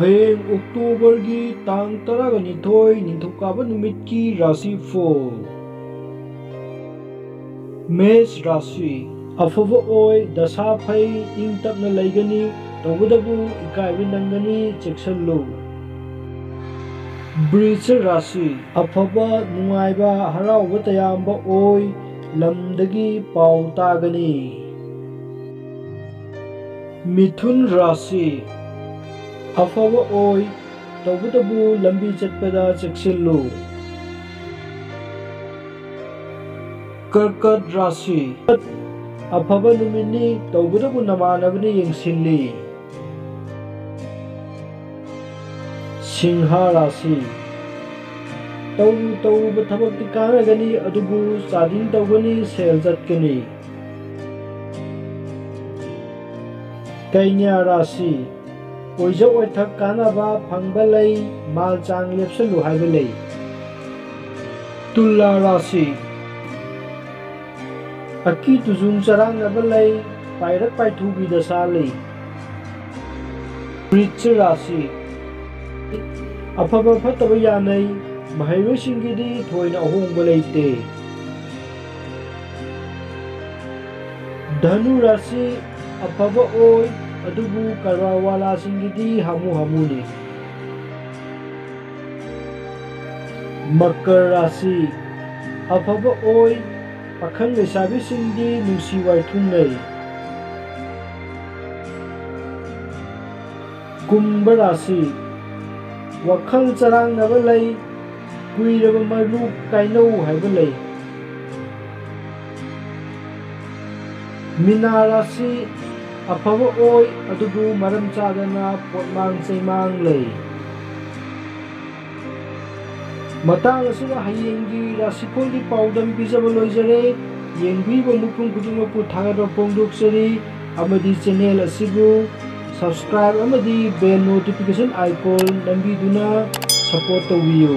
ꯍꯌꯦꯡ ꯑꯣꯛꯇꯣꯕꯔꯒꯤ ꯇꯥꯡ 12 ꯅꯤꯡꯊꯧꯀꯥꯕ ꯅꯨꯃꯤꯠꯀꯤ ꯔꯥꯁꯤꯐꯣꯜ ꯃꯦꯁ ꯔꯥꯁꯤ ꯑꯐꯕ ꯑꯣꯏ, ꯗꯁꯥ ꯐꯩ, ꯏꯪ ꯇꯞꯅ ꯂꯩꯒꯅꯤ, ꯇꯧꯕꯗꯕꯨ ꯏꯀꯥꯏꯕ ꯅꯪꯒꯅꯤ, ꯆꯦꯛꯁꯤꯜꯂꯨ꯫ ꯕ꯭ꯔꯤꯖ ꯔꯥꯁꯤ ꯑꯐꯕ, ꯅꯨꯡꯉꯥꯏꯕ, ꯍꯔꯥꯎꯕ ꯇꯌꯥꯝꯕ ꯑꯣꯏ, ꯂꯝꯗꯒꯤ ꯄꯥꯎ ꯇꯥꯒꯅꯤ꯫ ꯃꯤꯊꯨꯟ ꯔꯥꯁꯤ ꯑꯐꯕ ꯑꯣꯏ, ꯇꯧꯕꯗꯕꯨ ꯂꯝꯕꯤ ꯆꯠꯄꯗ ꯆꯦꯛꯁꯤꯜꯂꯨ꯫ ꯀꯔꯀꯠ ꯔꯥꯁꯤ ꯑꯐꯕ ꯅꯨꯃꯤꯠꯅꯤ, ꯇꯧꯕꯗꯕꯨ ꯅꯃꯥꯟꯅꯕꯅ ꯌꯦꯡꯁꯤꯜꯂꯤ꯫ ꯁꯤꯡꯍ ꯔꯥꯁꯤ ꯇꯧꯔꯨꯕ ꯊꯕꯛꯇꯤ ꯀꯥꯟꯅꯒꯅꯤ, ꯑꯗꯨꯕꯨ ꯆꯥꯗꯤꯡ ꯇꯧꯒꯅꯤ, ꯁꯦꯜ ꯆꯠꯀꯅꯤ꯫ ꯀꯩꯅ꯭ꯌꯥ ꯔꯥꯁꯤ ꯑꯣꯏꯖ ꯑꯣꯏꯊꯛ ꯀꯥꯟꯅꯕ ꯐꯪꯕ ꯂꯩ, ꯃꯥꯜ ꯆꯥꯡ ꯂꯦꯞꯁꯜꯂꯨ ꯍꯥꯏꯕ ꯂꯩ꯫ ꯇꯨꯂꯥ ꯔꯥꯁꯤ ꯑꯀꯤ ꯇꯨꯖꯨꯡ ꯆꯔꯥꯡꯅꯕ ꯂꯩ, ꯄꯥꯏꯔꯛ ꯄꯥꯏꯊꯨꯒꯤ ꯗꯁꯥ ꯂꯩ꯫ ꯕ꯭ꯔꯤꯖ ꯔꯥꯁꯤ ꯑꯐꯕ ꯐꯠꯇꯕ ꯌꯥꯅꯩ, ꯃꯍꯩꯔꯣꯏꯁꯤꯡꯒꯤꯗꯤ ꯊꯣꯏꯅ ꯑꯍꯣꯡꯕ ꯂꯩꯇꯦ꯫ ꯙꯅꯨ ꯔꯥꯁꯤ ꯑꯐꯕ ꯑꯣꯏ, ꯑꯗꯨꯕꯨ ꯀꯔꯕꯥꯔ ꯋꯥꯂꯥꯁꯤꯡꯒꯤꯗꯤ ꯍꯥꯃꯨ ꯍꯥꯃꯨꯅꯤ꯫ ꯃꯀꯔ ꯔꯥꯁꯤ ꯑꯐꯕ ꯑꯣꯏ, ꯄꯥꯈꯪ ꯂꯩꯁꯥꯕꯤꯁꯤꯡꯗꯤ ꯅꯨꯡꯁꯤ ꯋꯥꯏꯊꯨꯡꯅꯩ꯫ ꯀꯨꯝꯚ ꯔꯥꯁꯤ ꯋꯥꯈꯜ ꯆꯔꯥꯡꯅꯕ ꯂꯩ, ꯀꯨꯏꯔꯕ ꯃꯔꯨꯞ ꯀꯥꯏꯅꯧ ꯍꯥꯏꯕꯂꯩ꯫ ꯃꯤꯅꯥ ꯔꯥꯁꯤ ꯑꯐꯕ ꯑꯣꯏ, ꯑꯗꯨꯕꯨ ꯃꯔꯝ ꯆꯥꯗꯅ ꯄꯣꯠꯃꯥꯡ ꯆꯩꯃꯥꯡ ꯂꯩ꯫ ꯃꯇꯥꯡ ꯑꯁꯤꯗ ꯍꯌꯦꯡꯒꯤ ꯔꯥꯁꯤꯐꯣꯜꯒꯤ ꯄꯥꯎꯗꯝ ꯄꯤꯖꯕ ꯂꯣꯏꯖꯔꯦ꯫ ꯌꯦꯡꯕꯤꯔꯤꯕ ꯃꯤꯄꯨꯝ ꯈꯨꯗꯤꯡꯃꯛꯄꯨ ꯊꯥꯒꯠꯄ ꯐꯣꯡꯗꯣꯛꯆꯔꯤ, ꯑꯃꯗꯤ ꯆꯦꯅꯦꯜ ꯑꯁꯤꯕꯨ ꯁꯕꯁꯀ꯭ꯔꯥꯏꯕ ꯑꯃꯗꯤ ꯕꯦꯜ ꯅꯣꯇꯤꯐꯤꯀꯦꯁꯟ ꯑꯥꯏꯀꯣꯟ ꯅꯝꯕꯤꯗꯨꯅ ꯁꯄꯣꯔꯠ ꯇꯧꯕꯤꯌꯨ꯫